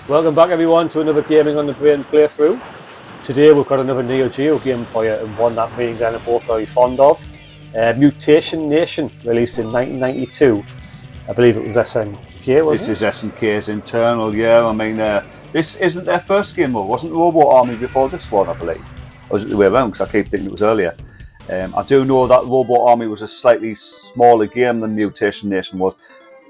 Welcome back everyone to another Gaming on the Brain playthrough. Today we've got another Neo Geo game for you, and one that me and Glenn are both very fond of. Mutation Nation, released in 1992. I believe it was SNK, wasn't it? This is SNK's internal, yeah. I mean, this isn't their first game, though. Wasn't Robot Army before this one, I believe? Or was it the way around? Because I keep thinking it was earlier. I do know that Robot Army was a slightly smaller game than Mutation Nation was.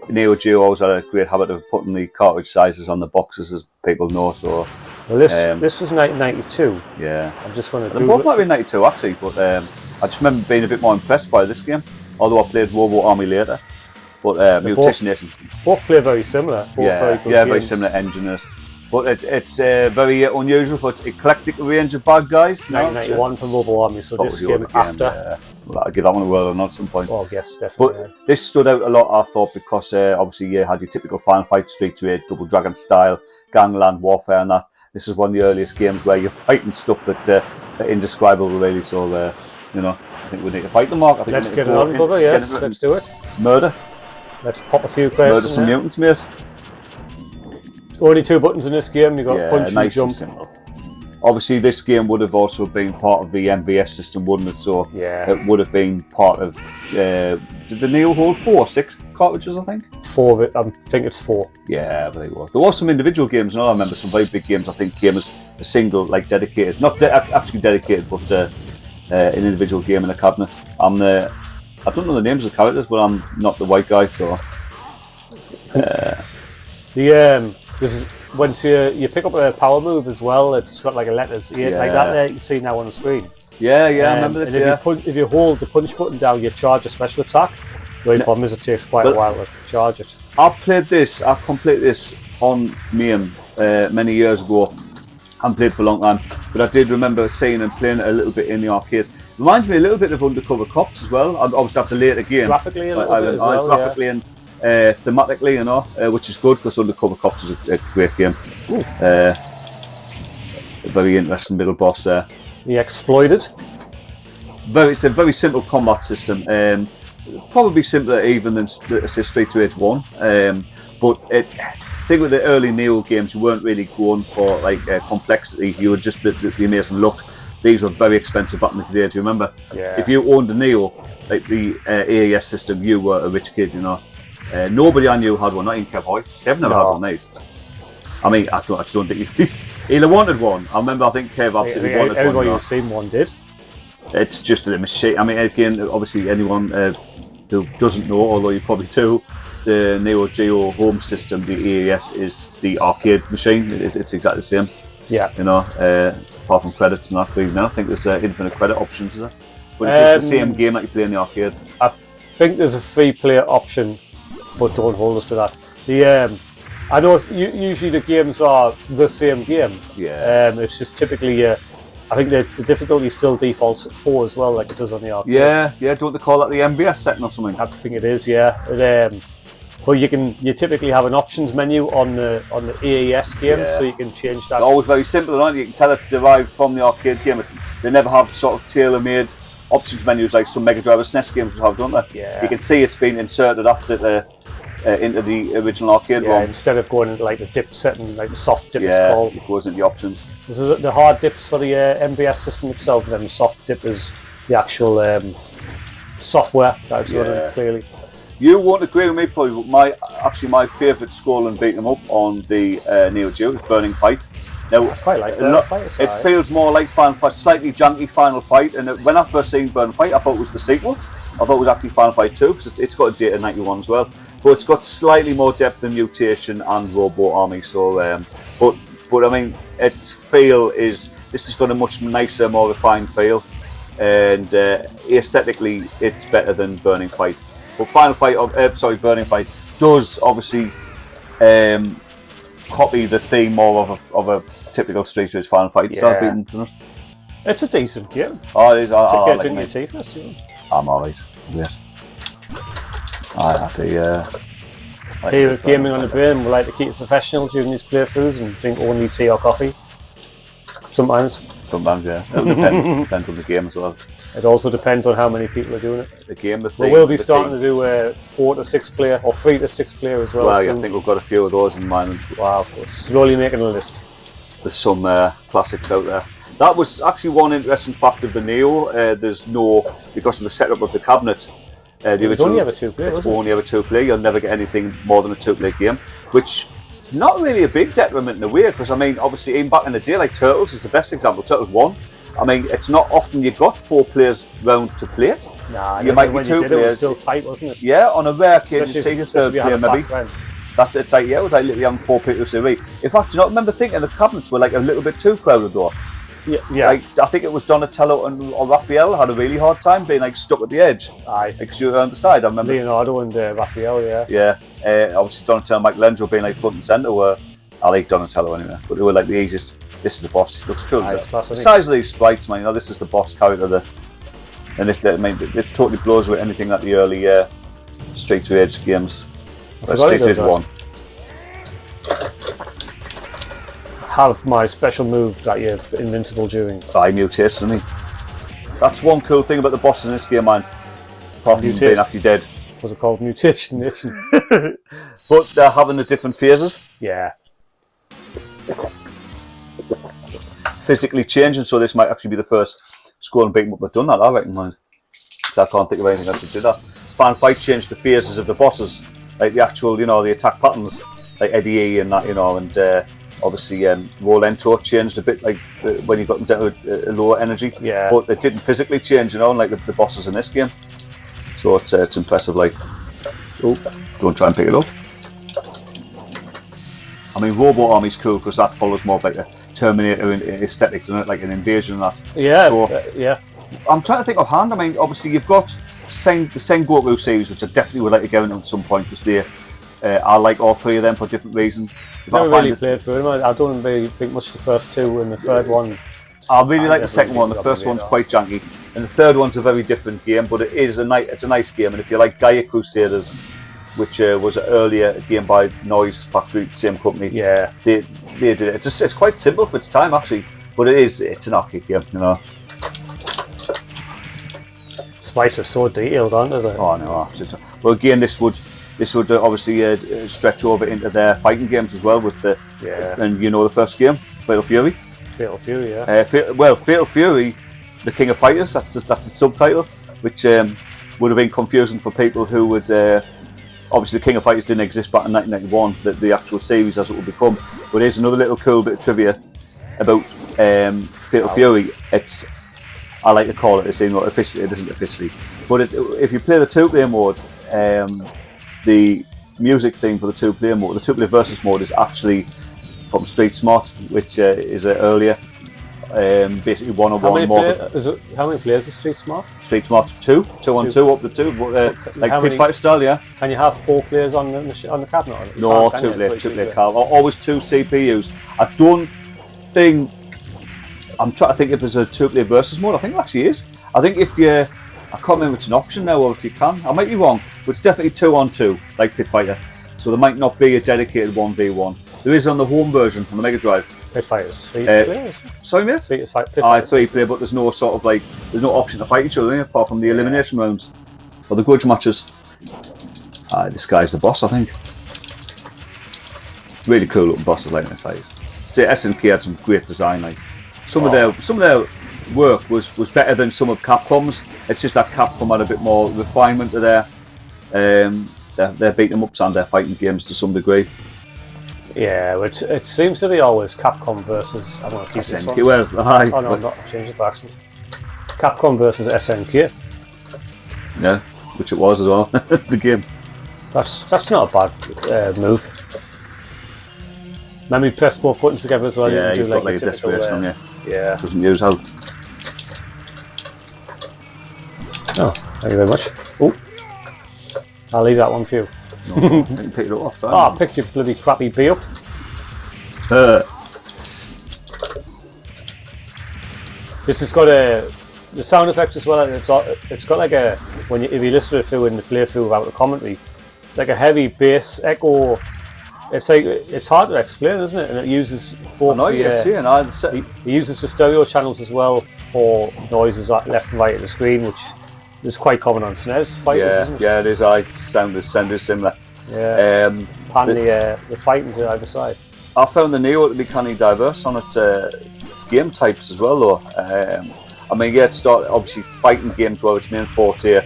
Neo Geo always had a great habit of putting the cartridge sizes on the boxes, as people know. So, well, this was 1992. Yeah, I'm just going to. They both might be 92 actually, but I just remember being a bit more impressed by this game. Although I played Robot Army later, but Mutation Nation. Both play very similar. Both very good games. Very similar engineers. But it's very unusual for its eclectic range of bad guys. 1991 from Robot Army, so this came after. Well, I'll give that one a whirl on at some point. Oh, yes, definitely. But this stood out a lot, I thought, because obviously you had your typical Final Fight, Street 2 Double Dragon style, gangland warfare and that. This is one of the earliest games where you're fighting stuff that are indescribable, really. So, you know, I think we need to fight them, Mark. I think let's get it on, brother, yes, let's do it. Murder. Let's pop a few crates. Murder some mutants, mate. Only two buttons in this game, you've got punch and jump. Simple. Obviously, this game would have also been part of the MVS system, wouldn't it? So it would have been part of. Did the Neo hold 6 cartridges? I think 4 of it. I think it's 4. Yeah, I think it was. There was some individual games, and I remember some very big games. I think came as a single, like dedicated, not actually dedicated, but an individual game in a cabinet. I don't know the names of the characters, but I'm not the white guy, so. This is once you pick up a power move as well. It's got like a letters like that there you see now on the screen. Yeah, I remember this. And if you hold the punch button down, you charge a special attack. The only problem is it takes quite a while to charge it. I completed this on MAME many years ago. I haven't played for a long time, but I did remember seeing and playing it a little bit in the arcade. Reminds me a little bit of Undercover Cops as well. Obviously, that's a later game. Graphically a little bit as well. Graphically and thematically, you know, which is good because Undercover Cops is a great game. A very interesting middle boss there. The Exploited. It's a very simple combat system. Probably simpler even than Street 2 H1. But I think with the early Neo games, you weren't really going for like complexity. You were just the amazing look. These were very expensive back in the day. Do you remember? Yeah. If you owned a Neo, like the AES system, you were a rich kid, you know. Nobody I knew had one, not even Kev Hoy. Kev never had one of these. I mean, I just don't think he either wanted one. I remember, I think Kev absolutely wanted one. Everybody who's seen one did. It's just a machine. I mean, again, obviously anyone who doesn't know, although you probably do, the Neo Geo home system, the AES, is the arcade machine. It's exactly the same. Yeah. You know, apart from credits and that, but even I think there's infinite credit options, is there? But it's the same game that you play in the arcade. I think there's a free player option, but don't hold us to that. I know usually the games are the same game. Yeah. It's just typically, I think the difficulty still defaults at 4 as well, like it does on the arcade. Yeah. Don't they call that the MVS setting or something? I think it is, yeah. But you typically have an options menu on the AES game, so you can change that. They're always very simple, aren't you? You can tell it's derived from the arcade game. They never have sort of tailor-made options menus like some Mega Drive or SNES games would have, don't they? Yeah. You can see it's been inserted after into the original arcade ROM. Instead of going into like the dip setting, like the soft dip it's called. It goes into the options. This is the hard dips for the MVS system itself, and then the soft dip is the actual software that it's running, clearly. You won't agree with me, probably, but my favourite scrolling beat 'em up on the Neo Geo is Burning Fight. Now, I quite like Burning Fight. It feels more like Final Fight, slightly janky Final Fight. And when I first seen Burning Fight, I thought it was the sequel. I thought it was actually Final Fight 2 because it's got a date of 91 as well. But it's got slightly more depth than Mutation and Robot Army. So, but I mean, this has got a much nicer, more refined feel, and aesthetically, it's better than Burning Fight. But Burning Fight does obviously copy the theme more of a typical Street 2 Final Fight. Yeah. It's a decent game. Oh, it is. I like your teeth, I'm alright. Yes. I have to. Here at Gaming on the Brain, we like to keep it professional during these playthroughs and drink only tea or coffee. Sometimes. Sometimes, yeah. It depends on the game as well. It also depends on how many people are doing it. The game, the We thing. will be the starting team. to do 4 to 6 player or 3 to 6 player as well. Well, soon. I think we've got a few of those in mind. Wow, we're slowly making a list. There's some classics out there. That was actually one interesting fact of the Neo. There's no, because of the setup of the cabinet. It's only ever 2 player. It's only ever 2 player. You'll never get anything more than a 2-player game, which not really a big detriment in a way. Because I mean, obviously, even back in the day, like Turtles is the best example. Turtles 1. I mean, it's not often you got 4 players round to play it. Nah, you might be when 2 you did players. It was still tight, wasn't it? Yeah, on a rare occasion, you see the third player maybe. It's like, yeah, it was like literally having 4 people to say. In fact, do you not remember thinking the cabinets were like a little bit too crowded though? Yeah. Like, I think it was Donatello or Raphael had a really hard time being like stuck at the edge. Aye. Because you were on the side, I remember. Leonardo and Raphael, yeah. Yeah, obviously Donatello and Michelangelo being like front and centre were, I like Donatello anyway, but they were like the easiest. This is the boss, he looks cool. The size of these sprites, man, you know, this is the boss character. And I mean, it totally blows with anything like the early Street to Edge games. Street to Edge 1. Have my special move that you're invincible during. Mutation, isn't he? That's one cool thing about the bosses in this game, man. Apart from being actually dead. Was it called Mutation Nation? But they're having the different phases. Yeah. Physically changing, so this might actually be the first score and beat 'em up that done that, I reckon, man. So I can't think of anything else that did that. Fan Fight changed the phases of the bosses, like the actual, you know, the attack patterns, like Eddie E and that, you know, and obviously Rolento changed a bit, like when you got them down to a lower energy. Yeah. But it didn't physically change, you know, like the bosses in this game. So it's impressive, like. Oh, don't try and pick it up. I mean, Robo Army's cool because that follows more like a Terminator aesthetic, doesn't it? Like an invasion and that. Yeah, so, yeah. I'm trying to think offhand. I mean, obviously you've got the Sengoku series, which I definitely would like to get into at some point because they, I like all 3 of them for different reasons. Never really played through them. I don't really think much of the first 2, and the third one. I really like the second one. The first one's quite janky, and the third one's a very different game, but it's a nice game. And if you like Gaia Crusaders, which was an earlier game by Noise Factory, same company. Yeah, they did it. It's quite simple for its time actually, but it's an arcade game, you know. Sprites are so detailed, aren't they? Oh no, absolutely. Well, again, this would obviously stretch over into their fighting games as well with the and you know the first game, Fatal Fury. Fatal Fury, yeah. Fatal Fury, the King of Fighters. That's the subtitle, which would have been confusing for people who would. Obviously, the King of Fighters didn't exist back in 1991, the actual series as it would become. But here's another little cool bit of trivia about Fatal Fury. I like to call it the same, officially it isn't officially. But if you play the 2-player mode, the music theme for the 2-player mode, the 2-player versus mode is actually from Street Smart, which is earlier. Basically one-on-one mode. How many players is Street Smart? Street Smart's 2 on 2 up to 2, like Pit Fighter style, yeah. Can you have 4 players on the cabinet? No, 2-player card. Always 2 CPUs. I don't think. I'm trying to think if there's a 2-player versus mode. I think there actually is. I think if you, I can't remember if it's an option now or if you can. I might be wrong, but it's definitely 2 on 2, like Pit Fighter. So there might not be a dedicated 1v1. There is on the home version on the Mega Drive. Pit Fighters. 3 players. Sorry, mate? 3 Pit Fighters. 3 player, but there's no sort of like, there's no option to fight each other apart from the elimination rounds or the grudge matches. This guy's the boss, I think. Really cool looking bosses like this. Say SNK had some great design. Like some of their work was better than some of Capcom's. It's just that Capcom had a bit more refinement to their beat 'em ups and their fighting games to some degree. Yeah, it seems to be always Capcom versus. I don't know if this SNK. Well, oh no, I'm not changing it by accident. Capcom versus SNK. Yeah, which it was as well. The game. That's not a bad move. Maybe press both buttons together as well. Yeah, you you've got like a desperation on you. Yeah. Doesn't use out. Oh, thank you very much. Oh, I'll leave that one for you. No, you can pick it up. Sorry. Oh, pick your bloody crappy bee up. This has got the sound effects as well. It's got like a if you listen to it through in the playthrough without the commentary, like a heavy bass echo. It's hard to explain, isn't it? And it uses both. I know you're seeing. It uses the stereo channels as well 4 noises left and right of the screen, which is quite common on SNES fighters, isn't it? Yeah, it is. It sounded similar. Yeah. Pan the fighting to either side. I found the Neo to be kind of diverse on its game types as well, though. I mean, yeah, it started obviously fighting games were its main forte,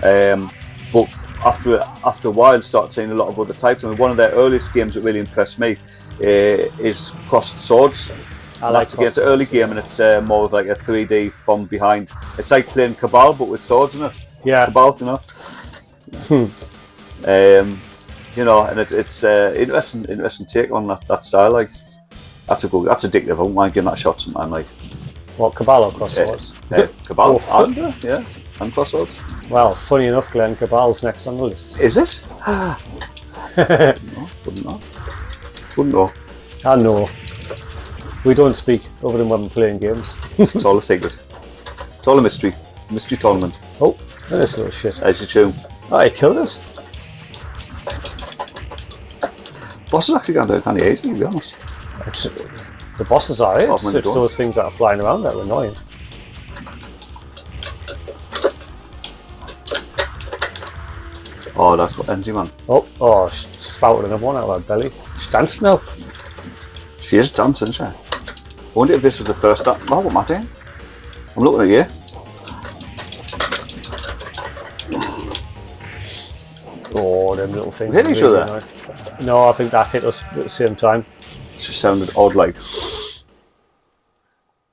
but after a while, started seeing a lot of other types. I mean, one of their earliest games that really impressed me is Crossed Swords. That's against an early game, and it's more of like a 3D from behind. It's like playing Cabal, but with swords in it. Yeah. Cabal, you know. And it's interesting take on that style. Like, that's addictive. I won't mind giving that a shot sometime. Like, what, Cabal or Crossed Swords? Cabal, and Crossed Swords. Well, funny enough, Glenn, Cabal's next on the list. Is it? No, wouldn't know. I know. We don't speak other than when we're playing games. It's all a secret. It's all a mystery. Mystery tournament. Oh, that is little shit. As you tune. Oh, he killed us. Boss is actually going to kind of easy, to be honest. The bosses are it. Oh, It's those things that are flying around that are annoying. Oh, that's got energy, man. Oh, spouted another one out of her belly. She's dancing now. She is dancing, isn't she? I wonder if this was the first dance. Oh, what am I doing? I'm looking at you. Oh, them little things. We hit each other? Annoying. No, I think that hit us at the same time. It just sounded odd, like.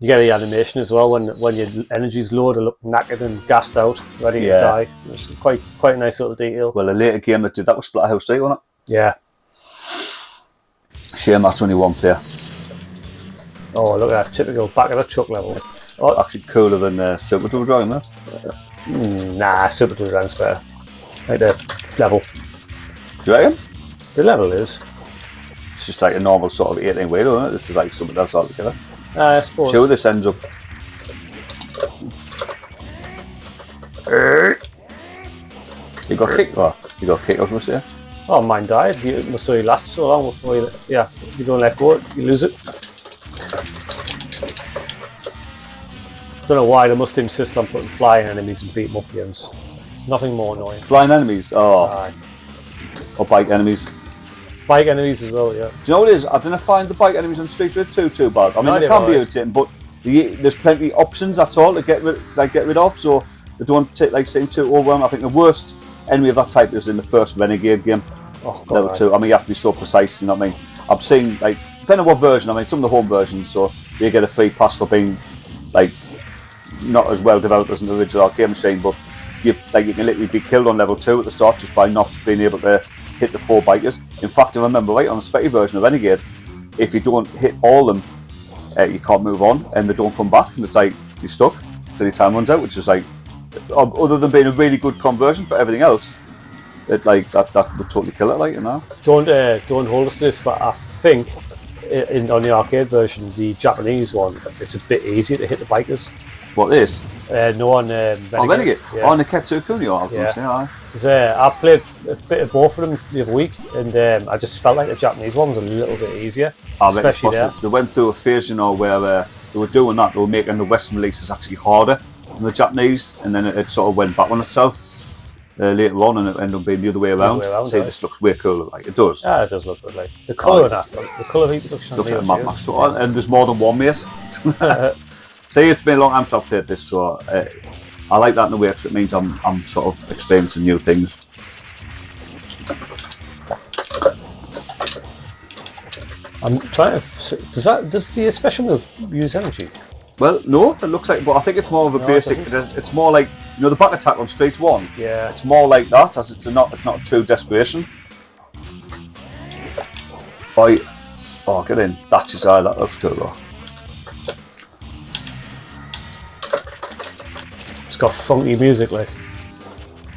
You get the animation as well when your energy's low, to look knackered and gassed out, ready to die. It's quite a nice little detail. Well, a later game that did that was Splatterhouse 3, wasn't it? Yeah. Shame that's only one player. Oh, look at that typical back of the truck level. It's actually cooler than Super Duo Drawing, though. Nah, Super Duo Drawing's better. Like the level. Do you reckon? The level is. It's just like a normal sort of 18 wheel, isn't it? This is like something else altogether. I suppose. See where this ends up. You got kicked? Oh, you got kicked, I was going to say. Oh, mine died. It must only last so long before you don't let go, you lose it. Don't know why they must insist on putting flying enemies and beat them up games. Nothing more annoying. Flying enemies? Oh. Aye. Or bike enemies. Bike enemies as well, yeah. Do you know what it is? I didn't find the bike enemies on Street Fighter 2 too bad. I mean, they can be irritating, but there's plenty of options, that's all, to get rid of, so they don't seem too overwhelming. I think the worst enemy of that type is in the first Renegade game. Oh, God, Level 2. I mean, you have to be so precise, you know what I mean? I've seen, like, depending on what version, I mean, some of the home versions, so you get a free pass for being, like, not as well developed as an original arcade machine, but you can literally be killed on level 2 at the start just by not being able to hit the 4 bikers. In fact, if I remember right, on the Spectre version of Renegade, if you don't hit all of them, you can't move on, and they don't come back, and it's like, you're stuck till your time runs out, which is like, other than being a really good conversion for everything else, that would totally kill it, like, you know. Don't hold us to this, but I think on the arcade version, the Japanese one, it's a bit easier to hit the bikers. What is? No, on Renegade. Oh, Renegade? Yeah. On the Ketsu Kunio, I was going to say, aye. I played a bit of both of them the other week, and I just felt like the Japanese one was a little bit easier, especially there. They went through a phase, you know, where they were doing that. They were making the Western releases actually harder than the Japanese, and then it sort of went back on itself later on, and it ended up being the other way around. See, this looks way cooler, like it does. Yeah, it does look good. Like the colour, the colour reproduction looks like a Mad Max, and there's more than one, mate. See, it's been a long time since I've played this, so I like that in a way because it means I'm sort of experiencing new things. I'm trying to. Does the special move use energy? Well, no, it looks like, but I think it's more of a basic. It's more like, you know, the back attack on Streets 1. Yeah. It's more like that, as it's not a true desperation. Oh, get in. That's his eye. That looks cool though. It's got funky music, like.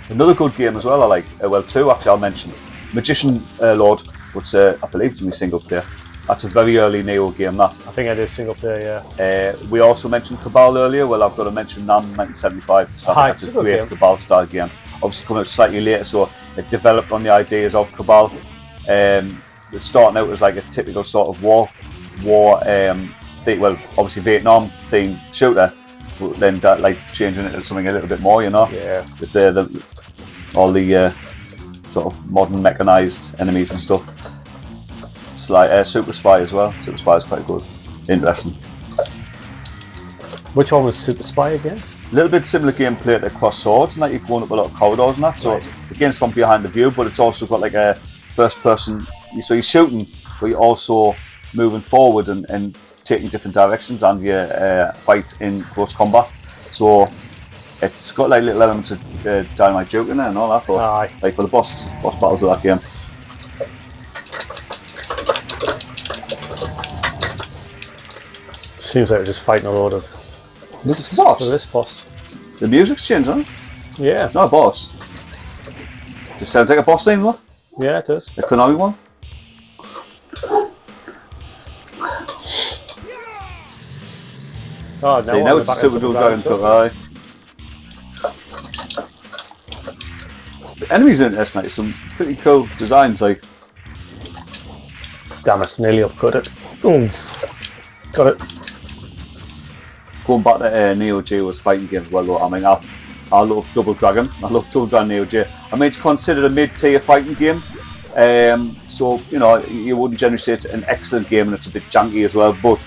Another good game as well. I like. Well, two actually. I'll mention Magician Lord, which I believe it's only single player. That's a very early Neo game, that. I think it is single player, yeah. We also mentioned Cabal earlier. Well, I've got to mention NAM 1975. So that's a great Cabal style game. Obviously coming out slightly later, so it developed on the ideas of Cabal. It's starting out as like a typical sort of war thing, well, obviously Vietnam themed shooter. but then that, like changing it to something a little bit more, you know. Yeah. With all the sort of modern mechanized enemies and stuff. It's like Super Spy as well. Super Spy is quite good, interesting. Which one was Super Spy again? A little bit similar gameplay to Cross Swords, and that you're going up a lot of corridors and that. So again, it's from behind the view, but it's also got like a first person. So you're shooting, but you're also moving forward and taking different directions, and you fight in close combat. So it's got like little elements of Dynamite Duke in there and all that for like for the boss battles of that game. Seems like we're just fighting a load of This is a boss. this boss. The music's changed, huh? Yeah. It's not a boss. Just sounds like a boss theme, though. Yeah, it does. The Konami one. Oh, See, now it's a Super Dual Dragon Truck, aye. The enemies are interesting, like some pretty cool designs, like. Damn it, nearly upcut it. Oof. Got it. Going back to Neo Geo's fighting games, well, though, I mean, I love Double Dragon. I love Double Dragon Neo Geo. I mean, it's considered a mid-tier fighting game. So, you know, you wouldn't generally say it's an excellent game and it's a bit janky as well, but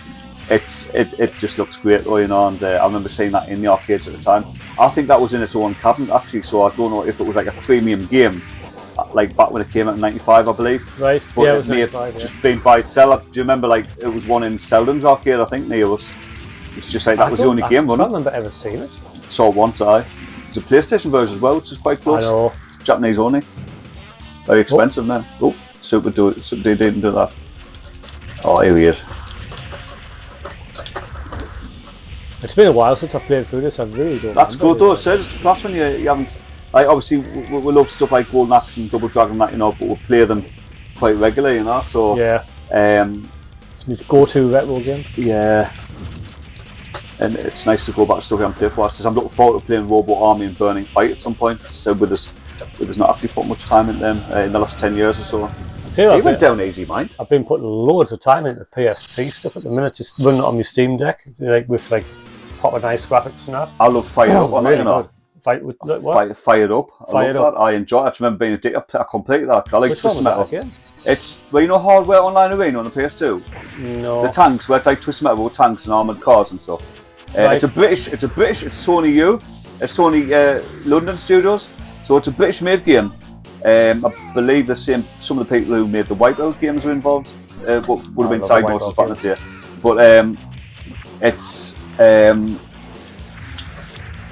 it just looks great, though, you know, and I remember seeing that in the arcades at the time. I think that was in its own cabinet, actually, so I don't know if it was like a premium game, like back when it came out in '95, I believe. Right, but yeah, it was may have 95, just been by itself. Do you remember, like, it was one in Selden's arcade, I think, Neo was. It's just like that was the only game, wasn't it? I don't remember ever seeing it. Saw it once, There's a PlayStation version as well, which is quite close. I know. Japanese only. Very expensive now. Oh, Super D didn't do that. Oh, here he is. It's been a while since I played through this. I really don't. That's good though. It's a class when you haven't. Like obviously, we love stuff like Golden Axe and Double Dragon, that, you know, but we play them quite regularly, you know. So yeah. It's my go-to retro game. Yeah. And it's nice to go back to stuff I'm playing for. I'm looking forward to playing Robo Army and Burning Fight at some point. So with us not actually put much time in them in the last 10 years or so. He went down easy, mind. I've been putting loads of time into PSP stuff at the minute, just running it on my Steam Deck, like with like proper nice graphics and that. I love Fired Up on really it, you know. Fight with what? Fired Up. Fired Up. Up. I enjoy it. I just remember being addicted. I completed that because I like Twisted Metal. Again? It's, well, you know, Hardware Online Arena on the PS2. No. The tanks, where it's like Twisted Metal with tanks and armored cars and stuff. Right. It's Sony U. It's Sony London Studios. So it's a British made game. I believe some of the people who made the Wipeout games were involved. Would have been side notes back in the day. But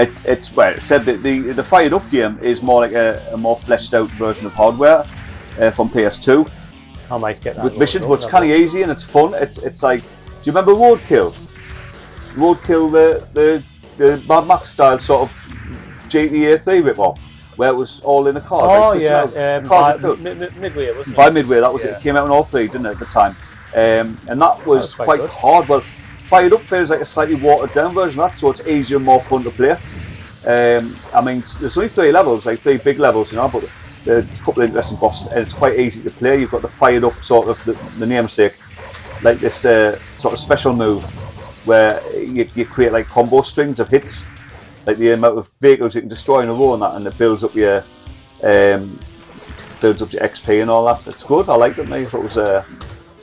it said that the Fired Up game is more like a more fleshed out version of Hardware from PS2. I might get that. With missions, but it's kind of easy and it's fun. It's like, do you remember Roadkill? Roadkill, the Mad Max style sort of GTA 3 rip-off, where it was all in the cars. Oh like, yeah, Midway, wasn't it? By Midway, that was it. It came out on all three, didn't it, at the time? And that was quite hard. Well, Fired Up feels like a slightly watered down version of that, so it's easier and more fun to play. I mean, there's only 3 levels, like 3 big levels, you know, but there's a couple of interesting bosses, and it's quite easy to play. You've got the Fired Up sort of the namesake, like this sort of special move where you create like combo strings of hits, like the amount of vehicles you can destroy in a row and that, and it builds up your XP and all that. It's good. I like it, mate. It was.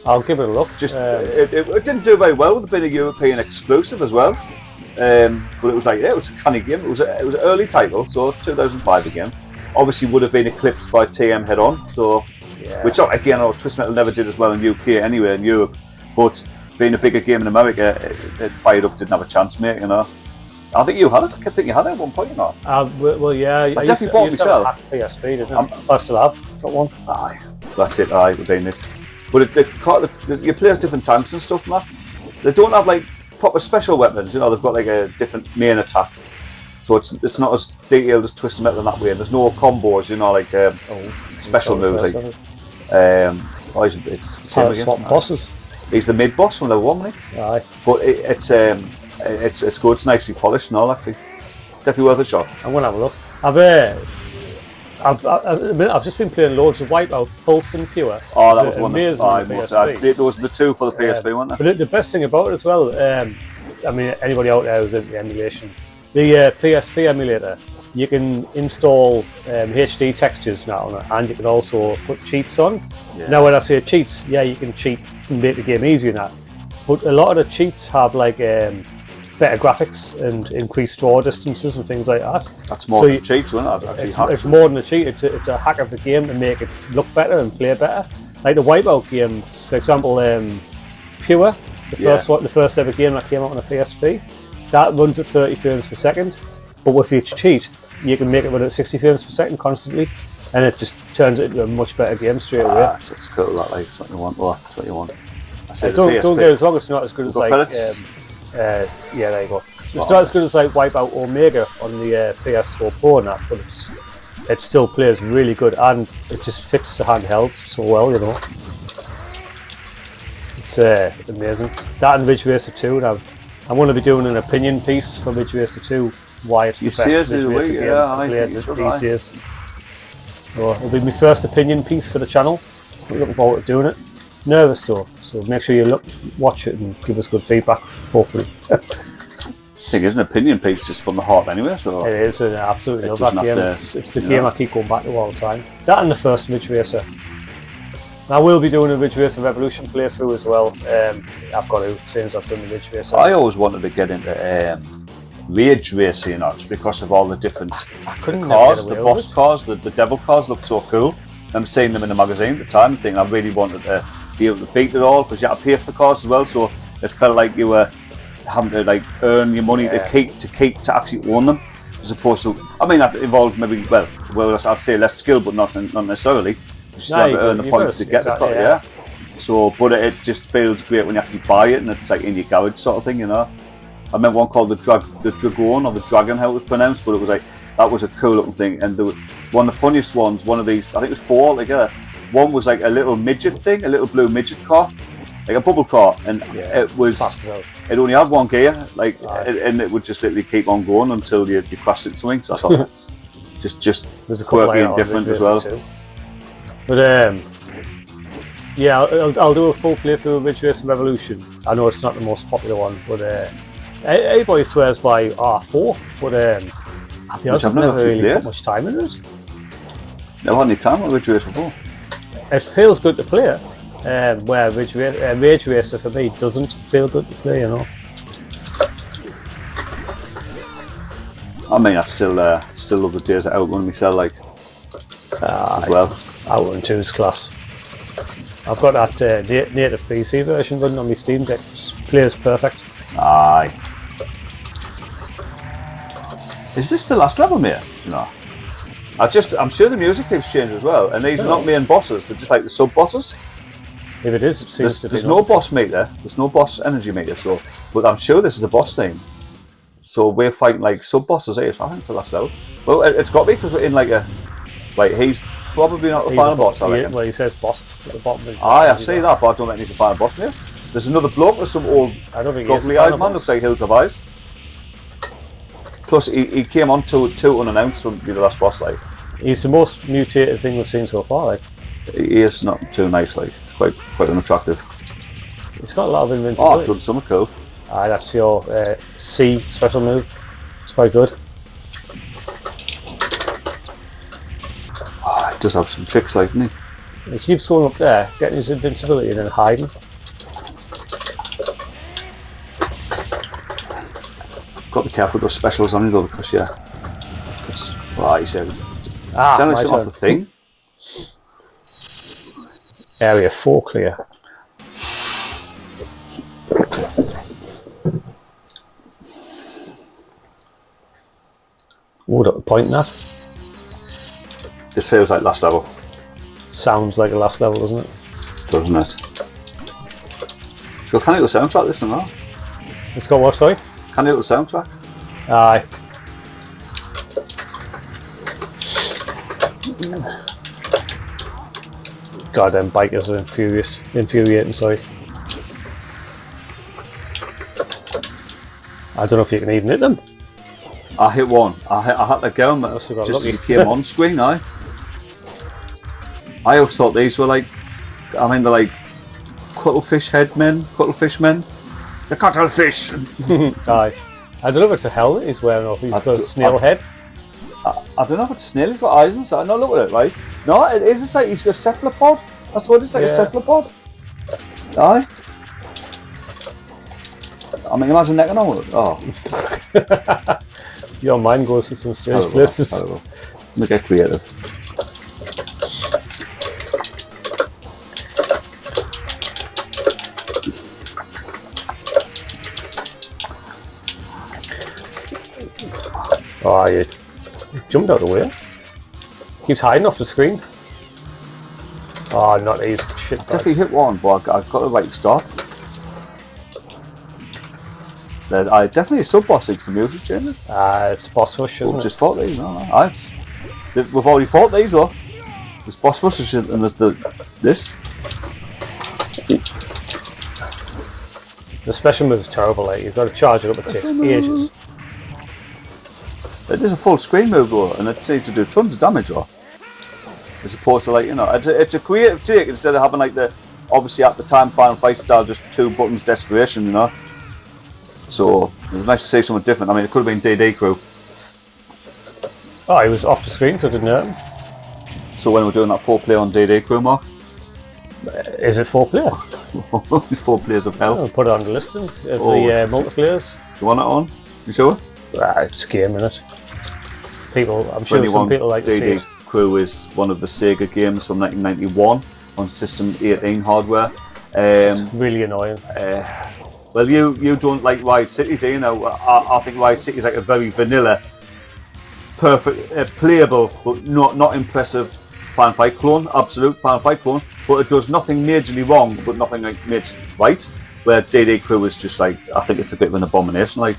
I'll give it a look. Just it didn't do very well with it being a European exclusive as well. But it was like, yeah, it was a canny game. It was an early title, so 2005 again. Obviously, would have been eclipsed by TM Head On. So, which again, Twisted Metal never did as well in UK anyway in Europe, but being a bigger game in America, it Fired Up didn't have a chance, mate, you know. I think you had it. I think you had it at one point, you know. Well, yeah. I definitely bought myself. I PSP, didn't I still have. Got one. Aye. That's it, aye, we've been it. But you play as different tanks and stuff and that. They don't have like proper special weapons, you know, they've got like a different main attack. So it's not as detailed as Twisted Metal in that way. And there's no combos, you know, like special moves. Like, it's swap bosses. He's the mid boss from level 1, isn't he? Aye. But it's good. It's nicely polished and all. Actually, definitely worth a shot. I'm gonna have a look. I've just been playing loads of Wipeout, Pulse and Pure. Oh, that was one. Amazing. Those are the 2 for the PSP, weren't they? But the best thing about it as well, I mean, anybody out there who's into emulation, the PSP emulator, you can install HD textures now on it, and you can also put cheats on. Yeah. Now, when I say cheats, yeah, you can cheat and make the game easier than that. But a lot of the cheats have like better graphics and increased draw distances and things like that. That's more than cheats, isn't it? It's more than a cheat. It's a hack of the game to make it look better and play better. Like the Wipeout games, for example, Pure, the first ever game that came out on a PSP, that runs at 30 frames per second. But with each cheat, you can make it run at 60 frames per second constantly, and it just turns it into a much better game straight away. That's cool. That like, that's what you want. That's what you want. Don't get us wrong. It's not as good as like. Yeah, there you go. It's not as good as like Wipeout Omega on the PS4 Pro and that, but it still plays really good, and it just fits the handheld so well, you know. It's amazing. That and Ridge Racer 2. Now, I'm going to be doing an opinion piece for Ridge Racer 2. Why it's the best Ridge Racer game to play these days. So it'll be my first opinion piece for the channel. I'm looking forward to doing it. Nervous though, so make sure you watch it and give us good feedback, hopefully. I think it's an opinion piece just from the heart anyway, so... It is, I absolutely love that game. It's the game I keep going back to all the time. That and the first Ridge Racer. I will be doing a Ridge Racer Revolution playthrough as well. I've got to, since I've done the Ridge Racer. I always wanted to get into Rage Racer, you know, because of all the different cars, the boss cars, the devil cars looked so cool. I'm seeing them in the magazine at the time and thinking I really wanted to be able to beat it all, because you had to pay for the cars as well, so it felt like you were having to like earn your money to actually own them, as opposed to, I mean, that involves maybe, well I'd say less skill, but not necessarily. You still have to earn the points to get the car, yeah. So, but it just feels great when you actually buy it and it's like in your garage sort of thing, you know. I remember one called the Dragon, or the Dragon, how it was pronounced, but it was like, that was a cool looking thing. And one of the funniest ones, one of these, I think it was 4 altogether. One was like a little midget thing, a little blue midget car, like a bubble car, and it only had one gear, like, and it would just literally keep on going until you crashed into something. So I thought that's just quirky and different as well. But yeah, I'll do a full playthrough of Ridge Racer Revolution. I know it's not the most popular one, but everybody swears by R4, but I'll be honest, I've never really put much time in it. Never had any time on Ridge Racer before. It feels good to play, where Ridge Racer for me doesn't feel good to play, you know. I mean, I still love the days that Outrun myself, like, as well. Outrun 2's class. I've got that native PC version running on my Steam Deck. It plays perfect. Aye. Is this the last level, mate? No. I'm sure the music keeps changing as well, and these are not main bosses, they're just like the sub-bosses. If it is, it seems to be. There's no boss meter, there's no boss energy meter, so, but I'm sure this is a boss thing. So we're fighting like sub-bosses here, so I think it's the last level. Well, it's got to be, because we're in like he's probably not the final boss, I reckon. Well, he says boss at the bottom. Aye, I see that, but I don't think he's the final boss, mate. There's another bloke with some old goggly-eyed man, looks like Hills of Eyes. Plus, he came on to unannounced from the last boss, like. He's the most mutated thing we've seen so far, like. He is not too nice, like. It's quite unattractive. He's got a lot of invincibility. Oh, I've done something cool. Aye, that's your C special move. It's quite good. Oh, he does have some tricks, like, doesn't he? He keeps going up there, getting his invincibility and then hiding. Got to be careful with those specials on you though, because it's right. He said, sound like something off the thing. Area 4 clear. What up, point that? This feels like last level. Sounds like a last level, doesn't it? Doesn't it? So can I do the soundtrack this and that? It's got what, sorry? Can you do the soundtrack? Aye. Goddamn bikers are infuriating, sorry. I don't know if you can even hit them. I hit one. I had to get him just as he came on screen, I always thought these were like, I mean, they're like cuttlefish men. The cuttlefish. Aye. I don't know if it's a helmet he's wearing or if he's got a snail head. I don't know if it's a snail, he's got eyes inside. No, look at it, right? No, it is. It's like he's got a cephalopod. That's what it's like, a cephalopod. Aye. I mean, imagine necking on with it. Oh. Your mind goes to some strange places. Let me get creative. Oh, you jumped out of the way. Keeps hiding off the screen. Oh, not these shit bags. Definitely hit one, but I got the right start. I definitely a sub-boss against the music changes. It's boss rush, isn't it? Just fought these, no. We've already fought these, though. There's boss rush and there's this. The special move is terrible, like, you've got to charge it up, it takes ages. It is a full screen move, though, and it seems to do tons of damage, though. As opposed to, like, you know, it's a creative take instead of having, like, obviously at the time Final Fight style, just 2 buttons desperation, you know. So it was nice to see something different. I mean, it could have been DD Crew. Oh, he was off the screen, so it didn't hurt him. So when we're doing that 4-player on DD Crew, Mark? Is it 4-player? 4 players of hell. I'll put it on the listing of the multiplayers. You want it on? You sure? It's a game, innit? People, I'm sure some people like to see it. DD Crew is one of the Sega games from 1991 on System 18 hardware. It's really annoying. Well, you don't like Riot City, do you? Know, I think Riot City is like a very vanilla, perfect, playable, but not impressive Final Fight clone. Absolute Final Fight clone, but it does nothing majorly wrong, but nothing like majorly right. Where DD Crew is just like, I think it's a bit of an abomination. Like,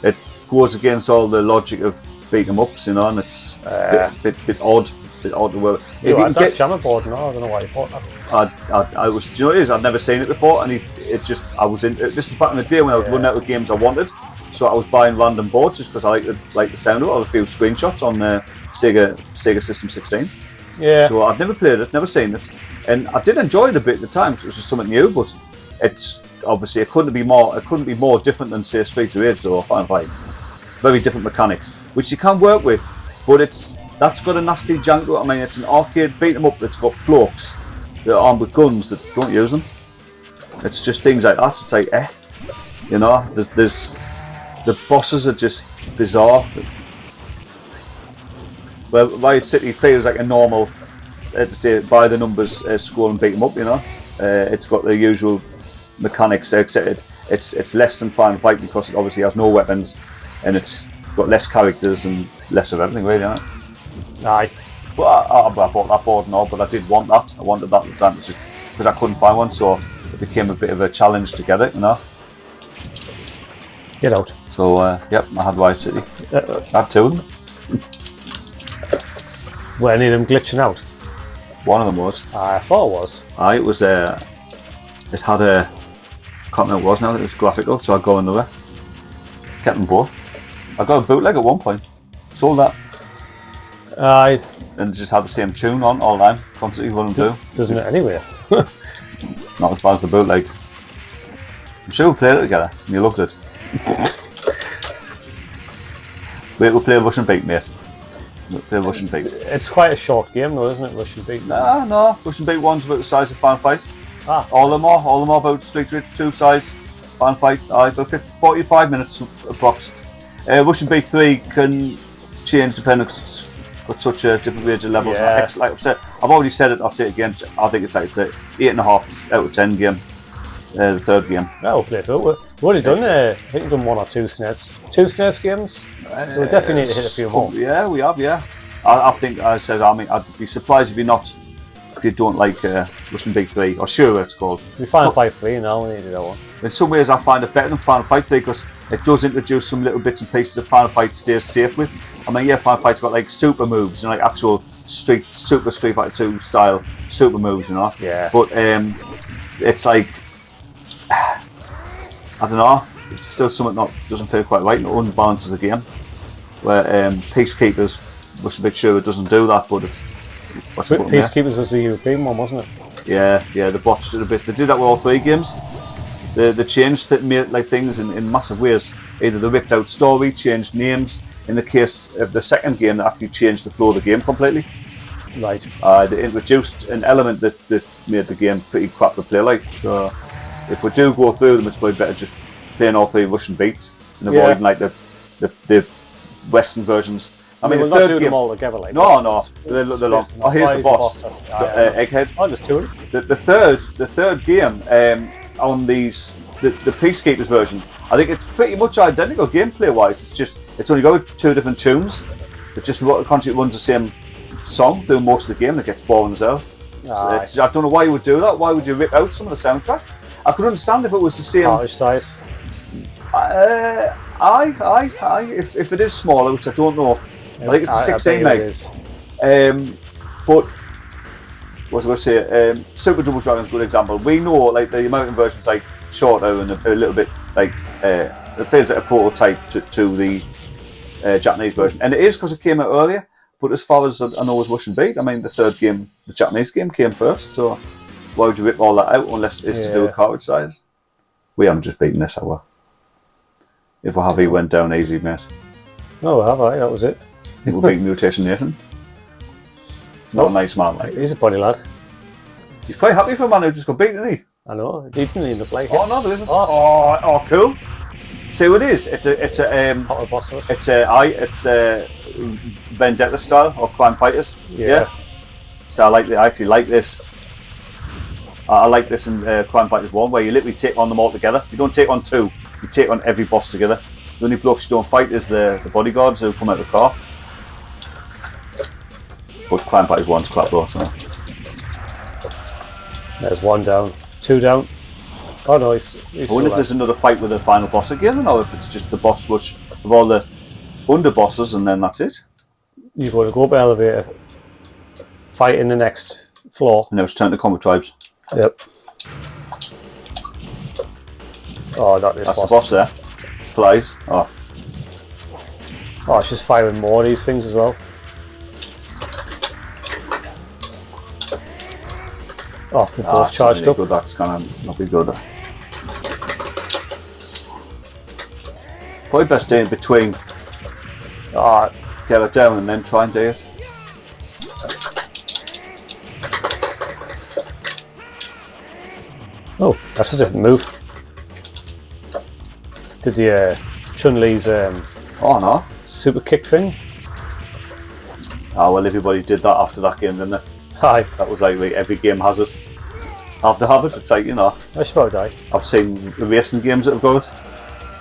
it goes against all the logic of beat 'em ups, you know, and it's a bit odd. To work. You had that jammer board, no? I don't know why you bought that. I was, do you know what it is? I'd never seen it before, and I was in. This was back in the day when I was running out of games I wanted, so I was buying random boards just because I like the sound of it. I had a few screenshots on Sega System 16. Yeah. So I've never played it, never seen it, and I did enjoy it a bit at the time. So it was just something new, but it's obviously it couldn't be more different than say Streets of Rage or Final Fight. Very different mechanics, which you can work with, but that's got a nasty jank to it. I mean, it's an arcade beat 'em up that's got blokes that are armed with guns that don't use them. It's just things like that. It's like, you know, there's the bosses are just bizarre. Well, Riot City feels like a normal, to say by the numbers, score and beat 'em up. You know, it's got the usual mechanics. Except it's less than Final Fight because it obviously has no weapons, and it's got less characters and less of everything, really. Isn't it? Aye. Well, I bought that board and all, but I did want that. I wanted that at the time. It's just because I couldn't find one, so it became a bit of a challenge to get it, you know. Get out. So, yep, I had Riot City. I had 2 of them. Were any of them glitching out? One of them was. I thought it was. It was it had a, I can't remember what it was now. It was graphical, so I go another. Kept them both. I got a bootleg at one point. Sold that. And just had the same tune on all the time, constantly running through. Doesn't it anyway? Not as bad as the bootleg. I'm sure we played it together and you loved it. We'll play Russian Beat, mate. We'll play Russian Beat. It's quite a short game though, isn't it, Russian Beat? No. Russian Beat 1's about the size of Final Fight. All of them are about Street Fighter 2 size. Final Fight, about 45 minutes approx. Russian Beat 3 can change depending on got such a different range of levels. Yeah. Like I've said, I've already said it. I'll say it again. I think it's an 8.5 out of 10 game. The third game. Yeah, we'll play through it. We've already done. I think we've done 1 or 2 SNES games. We definitely need to hit a few more. Yeah, we have. Yeah, I think I said. I mean, I'd be surprised if you don't like Russian Beat 3 or Sure it's called. We Final Fight 3 now. We need to do that one. In some ways, I find it better than Final Fight 3 because it does introduce some little bits and pieces that Final Fight stays safe with. I mean, yeah, Final Fight's got like super moves, you know, like actual Super Street Fighter 2 style super moves, you know. Yeah. But it's like, I don't know, it's still something that doesn't feel quite right and it unbalances the game. Where Peacekeepers, Russian Big Sure doesn't do that, but Peacekeepers was the European one, wasn't it? Yeah, they botched it a bit. They did that with all 3 games. They changed like things in massive ways. Either they ripped out story, changed names. In the case of the second game, they actually changed the flow of the game completely. Right. They introduced an element that made the game pretty crap to play like. So if we do go through them, it's probably better just playing all 3 Russian beats and avoiding like the Western versions. I mean, we'll not do them all together like No. They're long. Oh, here's the boss. Egghead. Oh, there's 2. The third game on the Peacekeepers version, I think it's pretty much identical gameplay wise. It's only got 2 different tunes. It just constantly runs the same song through most of the game. It gets boring as hell. So I don't know why you would do that. Why would you rip out some of the soundtrack? I could understand if it was the same cartridge size. If it is smaller, which I don't know. I think it's 16 meg. But what was I going to say? Super Double Dragon's a good example. We know like the American version's like shorter and a little bit like it feels like a prototype to the Japanese version, and it is because it came out earlier. But as far as I know, with Russian beat, I mean the third game, the Japanese game, came first. So why would you rip all that out unless it's to do with cartridge size? We haven't just beaten this hour. If we have, he went down easy, mate. No, have I? That was it. I think we'll beat Mutation Nation. Not a nice man, like. He's a funny lad. He's quite happy for a man who just got beaten, isn't he? I know. He didn't even play. Oh no, there isn't. Oh, cool. See what it is? It's a Vendetta style or Crime Fighters. Yeah. So I actually like this. I like this in Crime Fighters 1, where you literally take on them all together. You don't take on 2. You take on every boss together. The only blokes you don't fight is the bodyguards who come out of the car. But Crime Fighters 1's crap though. So. There's 1 down, 2 down. Oh no, he's I wonder if there's another fight with the final boss again, or if it's just the boss rush of all the under bosses and then that's it. You've got to go up the elevator, fight in the next floor. And now it's turn to Combat Tribes. Yep. Oh, not this boss. That's the boss there. It flies. Oh, it's just firing more of these things as well. Oh, we're both charged up. Good. That's gonna not be good. Probably best doing between. Get it down and then try and do it. Oh, that's a different move. Did the Chun-Li's super kick thing? Oh well, everybody did that after that game, didn't they? Aye. That was like every game has it. Have to have it. It's like, you know. I should probably die. I've seen the racing games that have got it.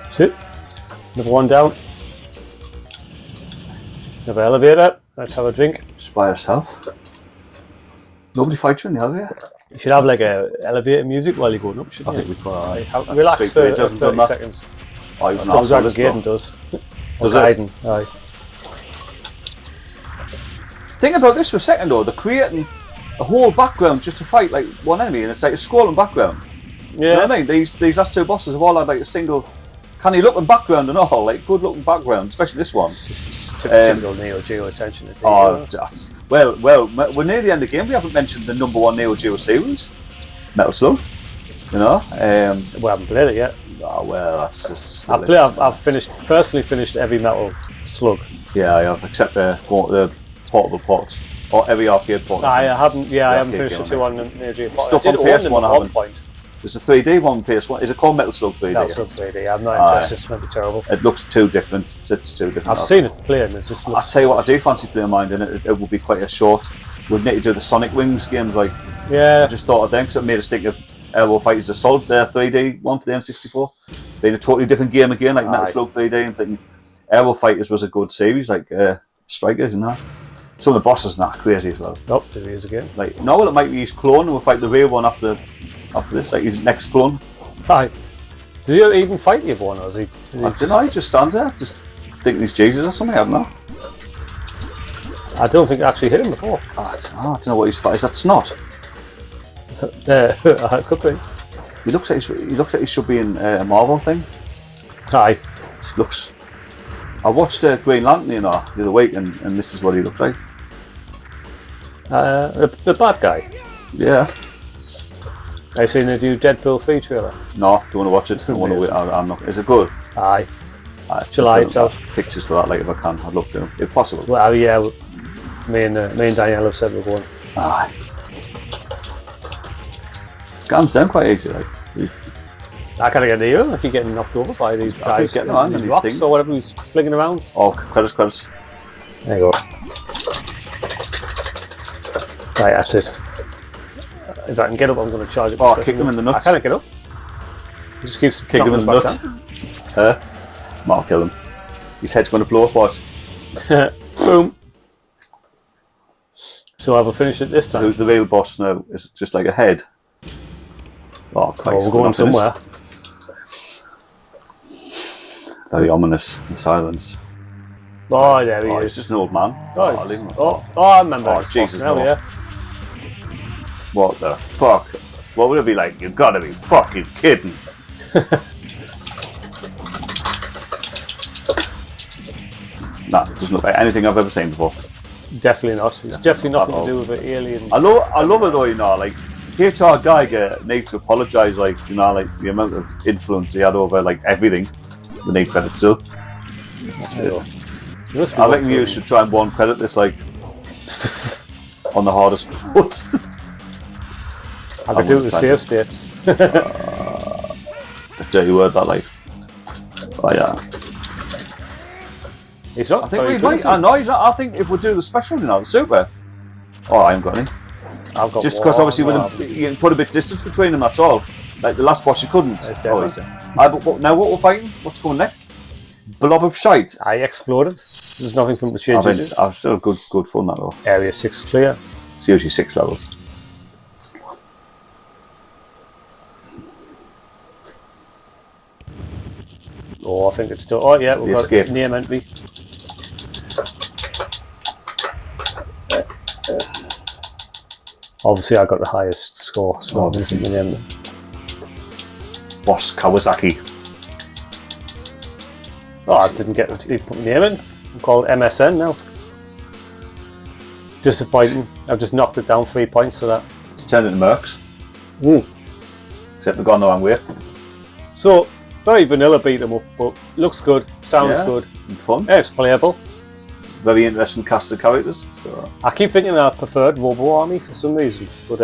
That's it. Another 1 down. Another elevator. Let's have a drink. Just by yourself. Nobody fights you in the elevator. You should have like a elevator music while you're going up, shouldn't you? I think we could. Like, relax for 30 seconds. Oh, even Double Dragon Gaiden does. Does it? Aye. Think about this for a second though. They're creating a whole background just to fight like one enemy, and it's like a scrolling background. Yeah. You know what I mean? These last 2 bosses have all had like a single canny looking background and all, like good looking background, especially this one. It's just typical Neo Geo attention to detail. Well, we're near the end of the game. We haven't mentioned the #1 Neo Geo series, Metal Slug. You know, we haven't played it yet. Oh well, that's just. I've personally finished every Metal Slug. Yeah, I have, except the portable ports or every arcade port. I haven't. Yeah, I haven't finished the 2 on the Neo Geo port. Stuff on PS1 I haven't. Point. There's a 3D one on PS1. Is it called Metal Slug 3D? Metal Slug 3D. I'm not interested. It's meant to be terrible. It looks too different. It's too different. I've seen it play and it just looks. I tell you what, I do fancy playing mine, and it would be quite a short. We'd need to do the Sonic Wings games, like. Yeah. I just thought of them because it made us think of Airwall Fighters Assault, their 3D one for the N64, being a totally different game again, like Metal Slug 3D. And thinking Airwall Fighters was a good series, like Strikers and that. Some of the bosses are crazy as well. Oh, there he is again. Like, no, well, it might be his clone, and we'll fight the real one after this, like his next clone. Right. Did he even fight the other one, or is he? I don't know, he just stands there, just thinking he's Jesus or something, I don't know. I don't think I actually hit him before. I don't know what he's fighting. Is that Snot? It could be. He looks like he should be in a Marvel thing. Aye. Just looks. I watched Green Lantern, the other week, and this is what he looks like. The bad guy. Yeah. Have you seen the new Deadpool 3 trailer? No, do you want to watch it? I want to wait. I'm not. Is it good? Aye. July it's out. Pictures for that, like if I can, I'd love to, if possible. Well, yeah, me and Danielle have said we're going. Aye. Guns down quite easy, like. I can't get near him. I keep getting knocked over by these guys. Getting on these these rocks things. or whatever he's flinging around. Oh, credits. There you go. Right, that's it. If I can get up, I'm going to charge it. Oh, kick him in the nuts. I can't get up. He just keeps kick him in the nuts. I'll kill him. His head's going to blow up, what? Boom. So have we finished it this time? Who's the real boss now? Is it just like a head? Oh, Christ. We're going somewhere. Very ominous, the silence. Oh, there he is. He's just an old man. I remember. Oh, Jesus. Now, yeah. What the fuck? What would it be like? You've got to be fucking kidding. Nah, it doesn't look like anything I've ever seen before. Definitely not. It's definitely nothing to do with the alien. I love it though, you know, like HR Geiger needs to apologise, like, you know, like the amount of influence he had over like everything. We need credit still. I reckon you should try and one credit this like on the hardest parts. I could do it with save states. The dirty word that like. Oh yeah. He's not. I think we might. I know he's not. I think if we do the special, you know, the super. Oh, I haven't got any. I've got just because obviously with them, you can put a bit of distance between them. That's all. Like the last boss, you couldn't. But now what we're fighting? What's coming next? Blob of shite. I exploded. There's nothing from the change. I've still good fun that though. Area 6 clear. It's usually 6 levels. Oh, I think it's still. Oh yeah, we've got escape. Name entry. Obviously, I got the highest score. So the name. Boss Kawasaki. Oh, I didn't get to put my name in. I'm called MSN now. Disappointing. I've just knocked it down 3 points to that. It's turned into Mercs. Except they've gone the wrong way. So, very vanilla beat them up, but looks good, sounds good. And fun. Yeah, it's playable. Very interesting cast of characters. I keep thinking I preferred Robo Army for some reason, but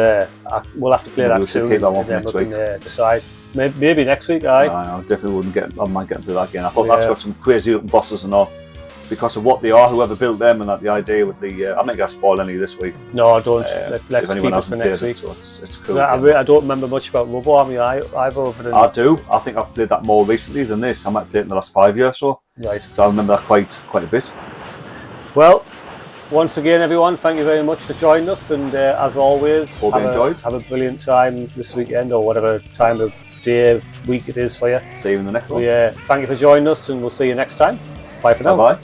we'll have to play that soon keep that one and then next we week. can decide. Maybe next week, aye. I definitely wouldn't get. I might get into that again. I thought that's got some crazy looking bosses and all, because of what they are. Whoever built them and that the idea with the. I'm not going to spoil any this week. No, I don't. Let's keep it for next week. So it's cool. I don't remember much about Robo Army either. I do. I think I've played that more recently than this. I might play it in the last 5 years or so. Right. So I remember that quite a bit. Well, once again, everyone, thank you very much for joining us, and as always, hope you enjoyed. Have a brilliant time this weekend or whatever time of day, week it is for you. See you in the next one. Thank you for joining us, and we'll see you next time. Bye for now. Bye.